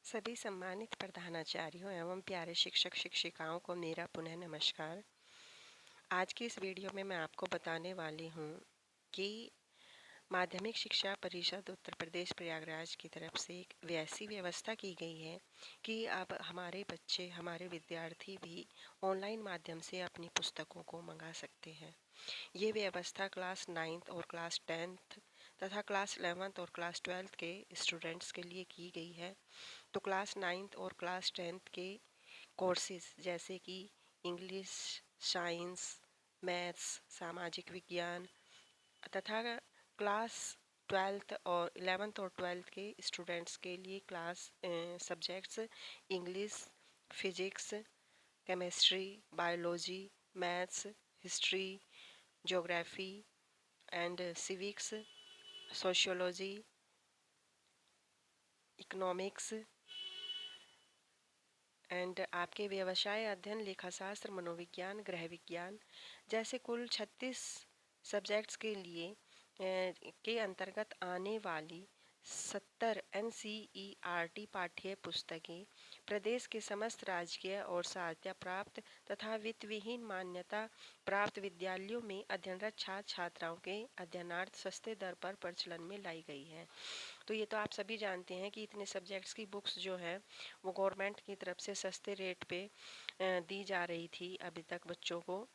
सभी सम्मानित प्रधानाचार्यों एवं प्यारे शिक्षक शिक्षिकाओं को मेरा पुनः नमस्कार। आज की इस वीडियो में मैं आपको बताने वाली हूँ कि माध्यमिक शिक्षा परिषद उत्तर प्रदेश प्रयागराज की तरफ से एक वैसी व्यवस्था की गई है कि अब हमारे बच्चे हमारे विद्यार्थी भी ऑनलाइन माध्यम से अपनी पुस्तकों को मंगा सकते हैं। ये व्यवस्था क्लास 9th और क्लास 10th तथा क्लास 11th और क्लास 12th के स्टूडेंट्स के लिए की गई है। तो क्लास 9th और क्लास 10th के कोर्सेज जैसे कि इंग्लिश, साइंस, मैथ्स, सामाजिक विज्ञान तथा क्लास 12th और 11th और 12th के स्टूडेंट्स के लिए class subjects English, physics, chemistry, biology, maths, history, geography and civics, sociology, economics and आपके व्यवसाय अध्ययन, लेखाशास्त्र, मनोविज्ञान, गृह विज्ञान जैसे कुल 36 सब्जेक्ट्स के लिए के अंतर्गत आने वाली 70 NCERT पाठ्य पुस्तकें प्रदेश के समस्त राजकीय और सहायता प्राप्त तथा वित्त विहीन मान्यता प्राप्त विद्यालयों में अध्ययनरत छात्र छात्राओं के अध्ययनार्थ सस्ते दर पर प्रचलन में लाई गई है। तो ये तो आप सभी जानते हैं कि इतने सब्जेक्ट्स की बुक्स जो है वो गवर्नमेंट की तरफ से सस्ते रेट पे दी जा रही थी अभी तक बच्चों को,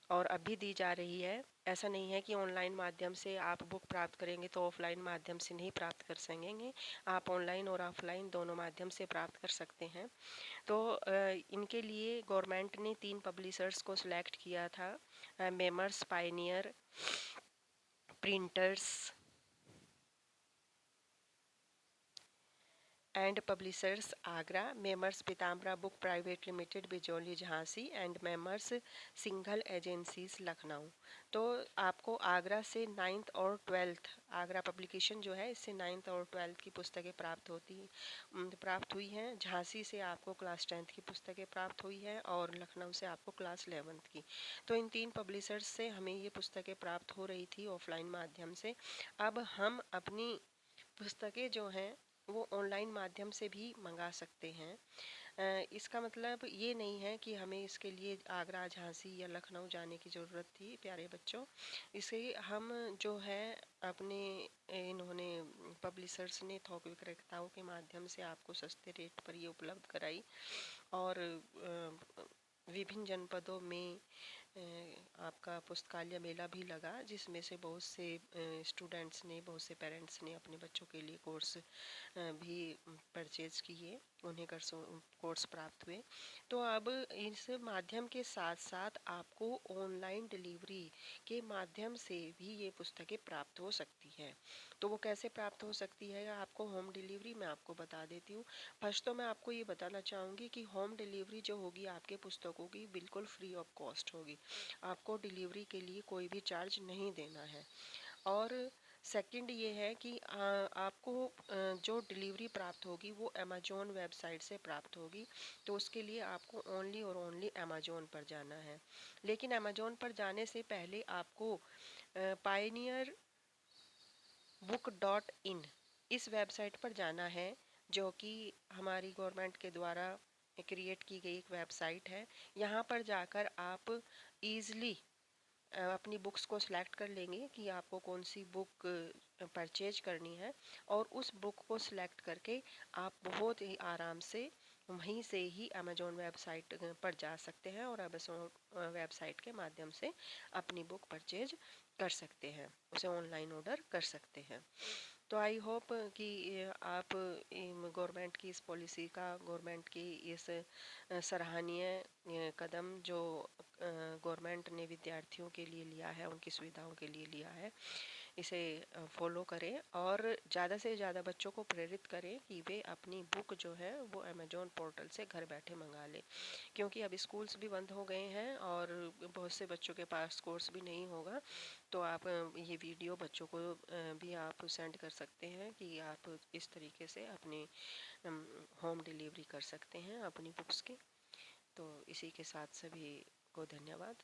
और अभी दी जा रही है। ऐसा नहीं है कि ऑनलाइन माध्यम से आप बुक प्राप्त करेंगे तो ऑफलाइन माध्यम से नहीं प्राप्त कर सकेंगे। आप ऑनलाइन और ऑफलाइन दोनों माध्यम से प्राप्त कर सकते हैं। तो इनके लिए गवर्नमेंट ने 3 पब्लिशर्स को सिलेक्ट किया था, messrs, Pioneer, Printers and Publishers Agra, messrs Pitambara Book Private Limited Bijauli Jhansi and messrs Singhal Agencies Lucknow. तो आपको आगरा से 9th और 12th, आगरा पब्लिकेशन जो है इससे 9th और 12th की पुस्तकें प्राप्त हुई हैं। झांसी से आपको क्लास 10th की पुस्तकें प्राप्त हुई है और लखनऊ से आपको क्लास 11th की। तो इन 3 पब्लिशर्स से हमें ये पुस्तकें प्राप्त हो रही थी ऑफलाइन माध्यम से। अब हम अपनी पुस्तकें जो हैं वो ऑनलाइन माध्यम से भी मंगा सकते हैं। इसका मतलब ये नहीं है कि हमें इसके लिए आगरा, झांसी या लखनऊ जाने की ज़रूरत थी प्यारे बच्चों। इसे हम जो है अपने इन्होंने पब्लिशर्स ने थोक विक्रेताओं के माध्यम से आपको सस्ते रेट पर ये उपलब्ध कराई और विभिन्न जनपदों में आपका पुस्तकालय मेला भी लगा, जिसमें से बहुत से स्टूडेंट्स ने, बहुत से पेरेंट्स ने अपने बच्चों के लिए कोर्स भी परचेज किए, उन्हें कोर्स प्राप्त हुए। तो अब इस माध्यम के साथ साथ आपको ऑनलाइन डिलीवरी के माध्यम से भी ये पुस्तकें प्राप्त हो सकती है। तो वो कैसे प्राप्त हो सकती है आपको होम डिलीवरी मैं आपको बता देती हूँ। फर्स्ट तो मैं आपको ये बताना चाहूँगी कि होम डिलीवरी जो होगी आपके पुस्तकों की बिल्कुल फ्री ऑफ कॉस्ट होगी। आपको डिलीवरी के लिए कोई भी चार्ज नहीं देना है। और सेकंड ये है कि आपको जो डिलीवरी प्राप्त होगी वो अमेजोन वेबसाइट से प्राप्त होगी। तो उसके लिए आपको ओनली और ओनली अमेजोन पर जाना है। लेकिन अमेजोन पर जाने से पहले आपको पायनियर book.in इस वेबसाइट पर जाना है, जो कि हमारी गवर्नमेंट के द्वारा क्रिएट की गई एक वेबसाइट है। यहाँ पर जाकर आप ईज़िली अपनी बुक्स को सिलेक्ट कर लेंगे कि आपको कौन सी बुक परचेज करनी है, और उस बुक को सिलेक्ट करके आप बहुत ही आराम से वहीं से ही अमेजोन वेबसाइट पर जा सकते हैं और अमेजोन वेबसाइट के माध्यम से अपनी बुक परचेज कर सकते हैं, उसे ऑनलाइन ऑर्डर कर सकते हैं। तो आई होप कि आप गवर्नमेंट की इस पॉलिसी का, गवर्नमेंट की इस सराहनीय कदम जो गवर्नमेंट ने विद्यार्थियों के लिए लिया है, उनकी सुविधाओं के लिए लिया है, इसे फॉलो करें और ज़्यादा से ज़्यादा बच्चों को प्रेरित करें कि वे अपनी बुक जो है वो अमेजोन पोर्टल से घर बैठे मंगा लें। क्योंकि अब स्कूल्स भी बंद हो गए हैं और बहुत से बच्चों के पास कोर्स भी नहीं होगा। तो आप ये वीडियो बच्चों को भी आप सेंड कर सकते हैं कि आप इस तरीके से अपनी होम डिलीवरी कर सकते हैं अपनी बुक्स की। तो इसी के साथ सभी को धन्यवाद।